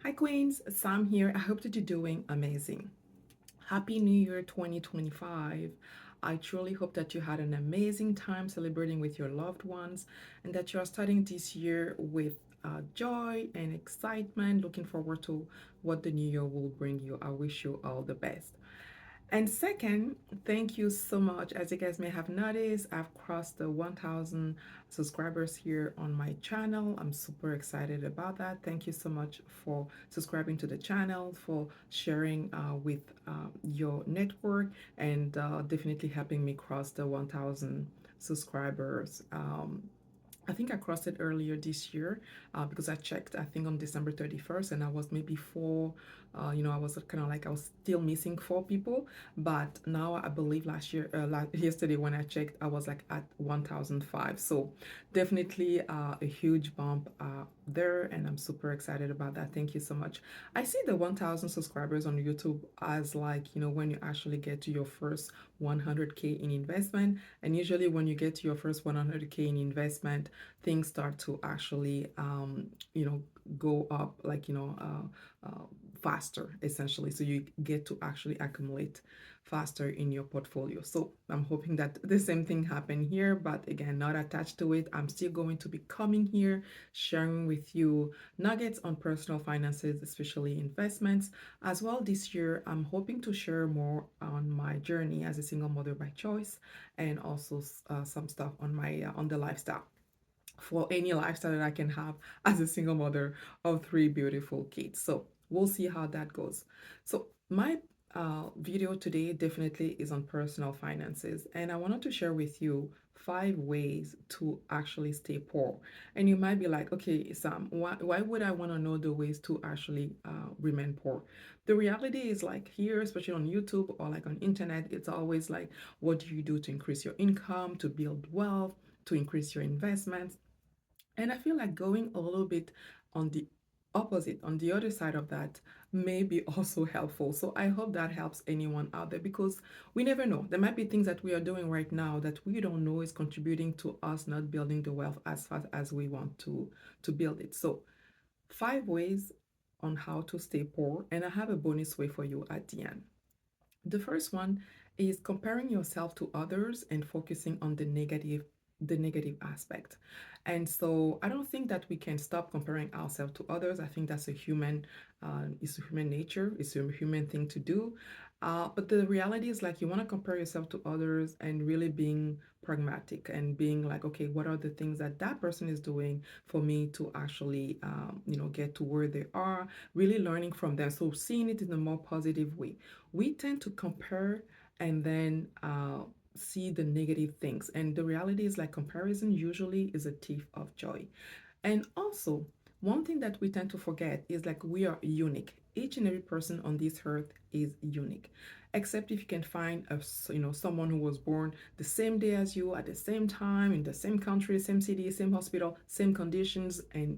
Hi, Queens. Sam here. I hope that you're doing amazing. Happy New Year 2025. I truly hope that you had an amazing time celebrating with your loved ones and that you are starting this year with joy and excitement. Looking forward to what the new year will bring you. I wish you all the best. And second, thank you so much. As you guys may have noticed, I've crossed the 1,000 subscribers here on my channel. I'm super excited about that. Thank you so much for subscribing to the channel, for sharing with your network, and definitely helping me cross the 1,000 subscribers. I think I crossed it earlier this year because I checked, I think on December 31st, and I was maybe four, I was kind of like I was still missing four people. But now I believe yesterday when I checked, I was like at 1,005. So definitely a huge bump there, and I'm super excited about that. Thank you so much. I see the 1,000 subscribers on YouTube as like, when you actually get to your first 100K in investment. And usually when you get to your first 100K in investment, things start to actually go up like faster essentially, so you get to actually accumulate faster in your portfolio. So I'm hoping that the same thing happen here, but again, not attached to it. I'm still going to be coming here sharing with you nuggets on personal finances, especially investments. As well, this year I'm hoping to share more on my journey as a single mother by choice, and also some stuff on my on the lifestyle, for any lifestyle that I can have as a single mother of three beautiful kids. So we'll see how that goes. So my video today definitely is on personal finances, and I wanted to share with you 5 ways to actually stay poor. And you might be like, okay, Sam, why would I want to know the ways to actually remain poor? The reality is, like, here, especially on YouTube or like on internet, it's always like, what do you do to increase your income, to build wealth, to increase your investments? And I feel like going a little bit on the opposite, on the other side of that, may be also helpful. So I hope that helps anyone out there, because we never know. There might be things that we are doing right now that we don't know is contributing to us not building the wealth as fast as we want to build it. So 5 ways on how to stay poor, and I have a bonus way for you at the end. The first one is comparing yourself to others and focusing on the negative aspect. And so I don't think that we can stop comparing ourselves to others. I think that's it's a human nature. It's a human thing to do. But the reality is, like, you want to compare yourself to others and really being pragmatic and being like, okay, what are the things that that person is doing for me to actually, get to where they are, really learning from them. So seeing it in a more positive way. We tend to compare and then see the negative things. And the reality is, like, comparison usually is a thief of joy. And also, one thing that we tend to forget is, like, we are unique. Each and every person on this earth is unique, except if you can find someone who was born the same day as you, at the same time, in the same country, same city, same hospital, same conditions, and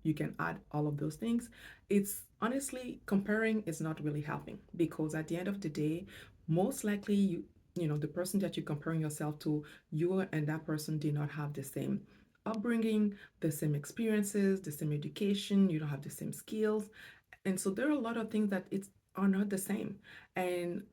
you can add all of those things. It's honestly, comparing is not really helping, because at the end of the day, most likely the person that you're comparing yourself to, you and that person did not have the same upbringing, the same experiences, the same education, you don't have the same skills. And so there are a lot of things that it's are not the same. And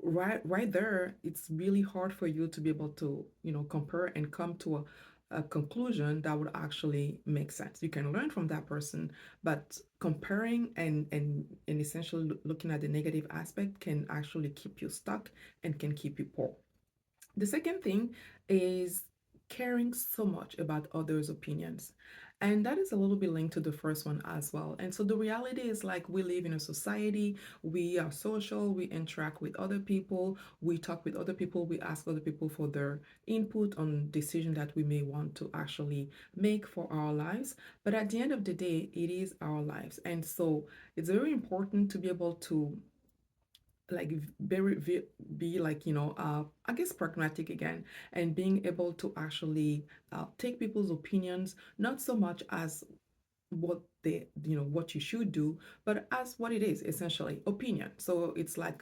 right there, it's really hard for you to be able to, compare and come to a conclusion that would actually make sense. You can learn from that person, but comparing and essentially looking at the negative aspect can actually keep you stuck and can keep you poor. The second thing is caring so much about others' opinions. And that is a little bit linked to the first one as well. And so the reality is, like, we live in a society, we are social, we interact with other people, we talk with other people, we ask other people for their input on decision that we may want to actually make for our lives. But at the end of the day, it is our lives. And so it's very important to be able to, like, be like, I guess, pragmatic again, and being able to actually take people's opinions not so much as what you should do, but as what it is, essentially opinion. So it's like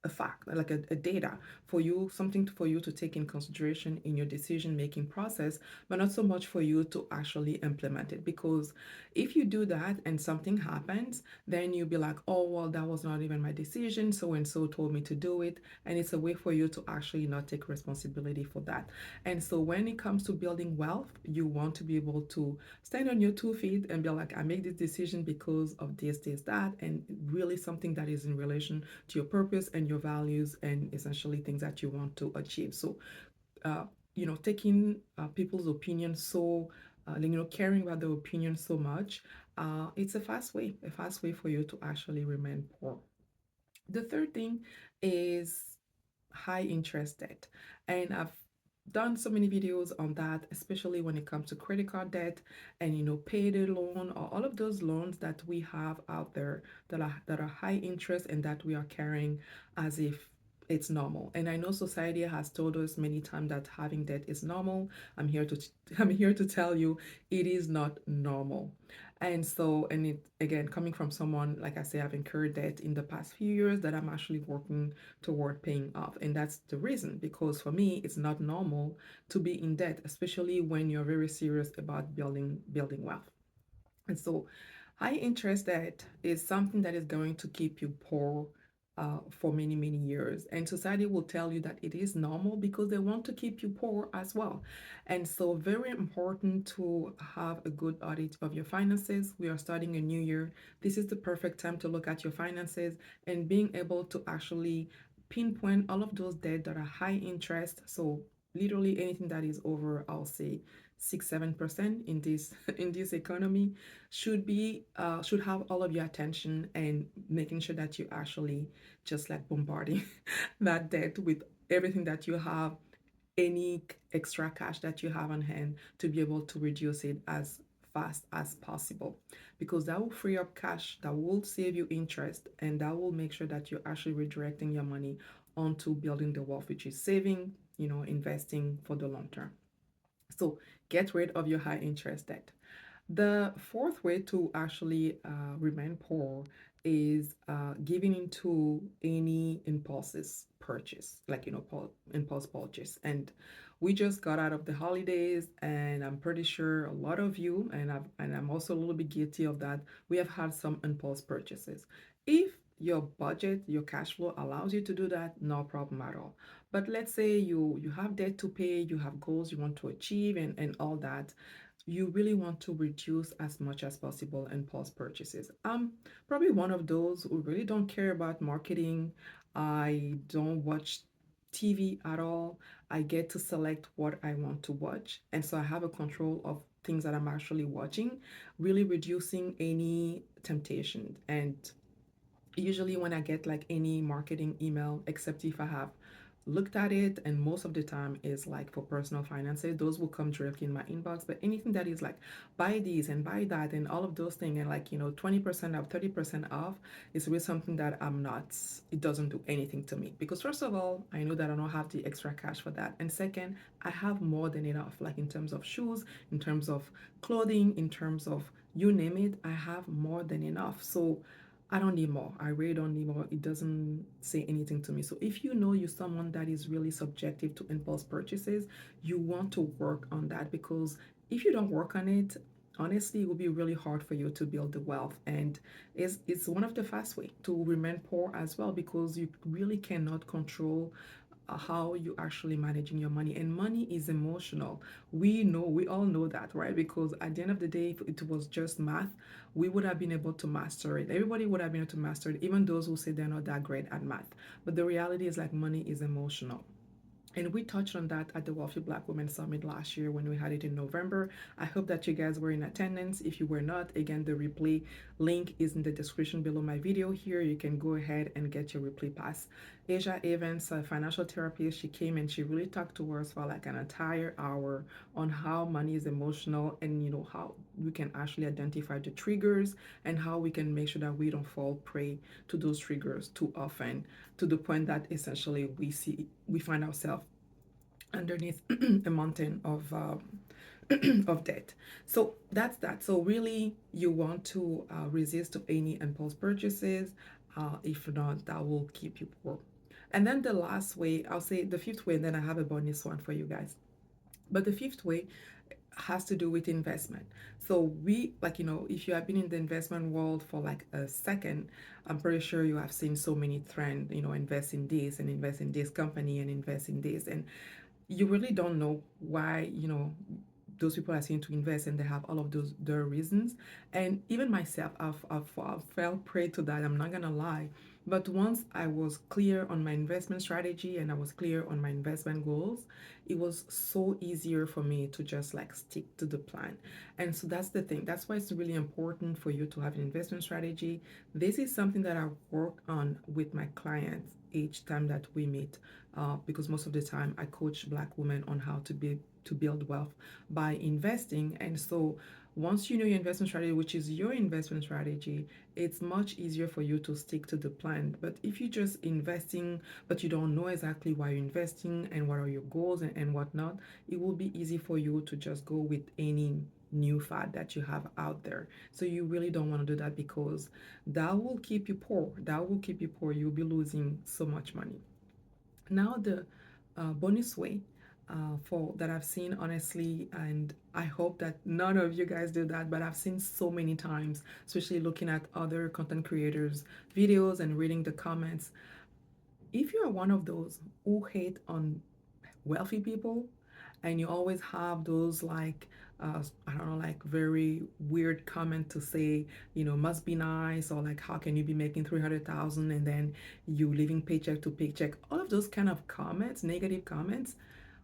a fact, like a data for you, something for you to take in consideration in your decision making process, but not so much for you to actually implement it. Because if you do that and something happens, then you'll be like, oh, well, that was not even my decision. So and so told me to do it. And it's a way for you to actually not take responsibility for that. And so when it comes to building wealth, you want to be able to stand on your 2 feet and be like, I make this decision because of this, that, and really something that is in relation to your purpose and your values and essentially things that you want to achieve. So, uh, taking people's opinions so, caring about their opinion so much, it's a fast way for you to actually remain poor. The third thing is high interest debt. And I've done so many videos on that, especially when it comes to credit card debt and payday loan or all of those loans that we have out there that are high interest and that we are carrying as if it's normal. And I know society has told us many times that having debt is normal. I'm here to I'm here to tell you it is not normal. And so, and it again, coming from someone, like I say, I've incurred debt in the past few years that I'm actually working toward paying off. And that's the reason, because for me, it's not normal to be in debt, especially when you're very serious about building wealth. And so, high interest debt is something that is going to keep you poor for many, many years. And society will tell you that it is normal because they want to keep you poor as well. And so, very important to have a good audit of your finances. We are starting a new year. This is the perfect time to look at your finances and being able to actually pinpoint all of those debt that are high interest. So, literally anything that is over, I'll say, 6-7% in this in this economy should have all of your attention, and making sure that you actually just like bombarding that debt with everything that you have, any extra cash that you have on hand, to be able to reduce it as fast as possible, because that will free up cash, that will save you interest, and that will make sure that you're actually redirecting your money onto building the wealth, which is saving, investing for the long term. So get rid of your high interest debt. The fourth way to actually remain poor is giving into any impulses purchase, like impulse purchase. And we just got out of the holidays, and I'm pretty sure a lot of you, and I'm also a little bit guilty of that. We have had some impulse purchases. If your budget, your cash flow allows you to do that, no problem at all. But let's say you have debt to pay, you have goals you want to achieve, and all that, you really want to reduce as much as possible impulse purchases. I'm probably one of those who really don't care about marketing. I don't watch TV at all. I get to select what I want to watch. And so I have a control of things that I'm actually watching, really reducing any temptation. And usually when I get like any marketing email, except if I have looked at it, and most of the time is like for personal finances, those will come directly in my inbox. But anything that is like buy these and buy that and all of those things, and like 20% off, 30% off, is really something that I'm not, it doesn't do anything to me, because first of all, I know that I don't have the extra cash for that, and second, I have more than enough, like in terms of shoes, in terms of clothing, in terms of you name it, I have more than enough. So I don't need more. I really don't need more. It doesn't say anything to me. So if you know you're someone that is really subjective to impulse purchases, you want to work on that, because if you don't work on it, honestly, it will be really hard for you to build the wealth. And it's one of the fast way to remain poor as well, because you really cannot control how you actually managing your money, and money is emotional. We all know that, right? Because at the end of the day, if it was just math, we would have been able to master it. Everybody would have been able to master it, even those who say they're not that great at math. But the reality is, like, money is emotional. And we touched on that at the Wealthy Black Women Summit last year when we had it in November. I hope that you guys were in attendance. If you were not, again, the replay link is in the description below my video here. You can go ahead and get your replay pass. Asia Evans, a financial therapist, she came and she really talked to us for like an entire hour on how money is emotional, and how we can actually identify the triggers, and how we can make sure that we don't fall prey to those triggers too often, to the point that essentially we find ourselves underneath a mountain of of debt. So that's that. So really, you want to resist to any impulse purchases. If not, that will keep you poor. And then the last way, I'll say the fifth way, and then I have a bonus one for you guys. But the fifth way has to do with investment. So we, like, if you have been in the investment world for like a second, I'm pretty sure you have seen so many trends, invest in this and invest in this company and invest in this. And you really don't know why, those people are saying to invest, and they have all of those their reasons. And even myself, I've fell prey to that, I'm not gonna lie. But once I was clear on my investment strategy and I was clear on my investment goals, it was so easier for me to just like stick to the plan. And so that's the thing, that's why it's really important for you to have an investment strategy. This is something that I work on with my clients each time that we meet, because most of the time I coach Black women on how to build wealth by investing. And so once you know your investment strategy, which is your investment strategy, it's much easier for you to stick to the plan. But if you're just investing, but you don't know exactly why you're investing and what are your goals and whatnot, it will be easy for you to just go with any new fad that you have out there. So you really don't want to do that, because that will keep you poor. That will keep you poor. You'll be losing so much money. Now the bonus way for that I've seen honestly, and I hope that none of you guys do that, but I've seen so many times, especially looking at other content creators' videos and reading the comments. If you are one of those who hate on wealthy people, and you always have those like I don't know, like very weird comment to say, must be nice, or like how can you be making 300,000 and then you living paycheck to paycheck, all of those kind of comments, negative comments,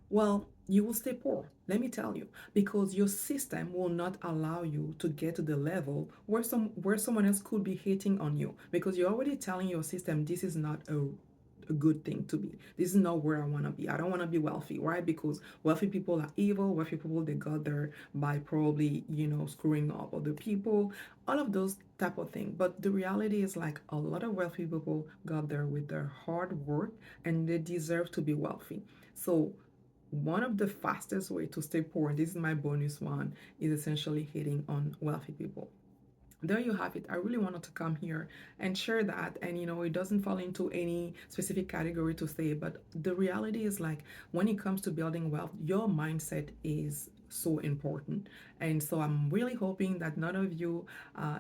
well, you will stay poor, let me tell you, because your system will not allow you to get to the level where someone else could be hating on you, because you're already telling your system this is not a good thing to be. This is not where I want to be. I don't want to be wealthy, right? Because wealthy people are evil. Wealthy people, they got there by probably, screwing up other people, all of those type of thing. But the reality is like a lot of wealthy people got there with their hard work, and they deserve to be wealthy. So one of the fastest way to stay poor, and this is my bonus one, is essentially hitting on wealthy people. There you have it. I really wanted to come here and share that. And it doesn't fall into any specific category to say, but the reality is like when it comes to building wealth, your mindset is so important. And so I'm really hoping that none of you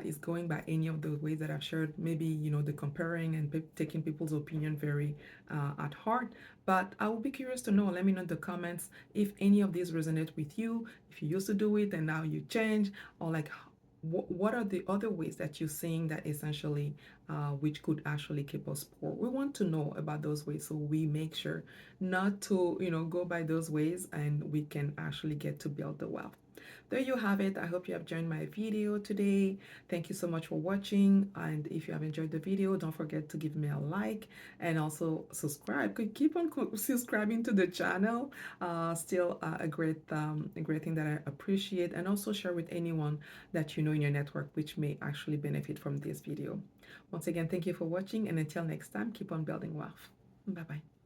is going by any of the ways that I've shared. Maybe, the comparing and taking people's opinion very at heart. But I will be curious to know. Let me know in the comments if any of these resonate with you, if you used to do it and now you change, or like what are the other ways that you're seeing that essentially which could actually keep us poor. We want to know about those ways, so we make sure not to go by those ways, and we can actually get to build the wealth. There you have it. I hope you have enjoyed my video today. Thank you so much for watching, and if you have enjoyed the video, don't forget to give me a like and also subscribe. Could keep on subscribing to the channel. Still a great thing that I appreciate, and also share with anyone that you know in your network which may actually benefit from this video. Once again, thank you for watching, and until next time, keep on building wealth. Bye bye.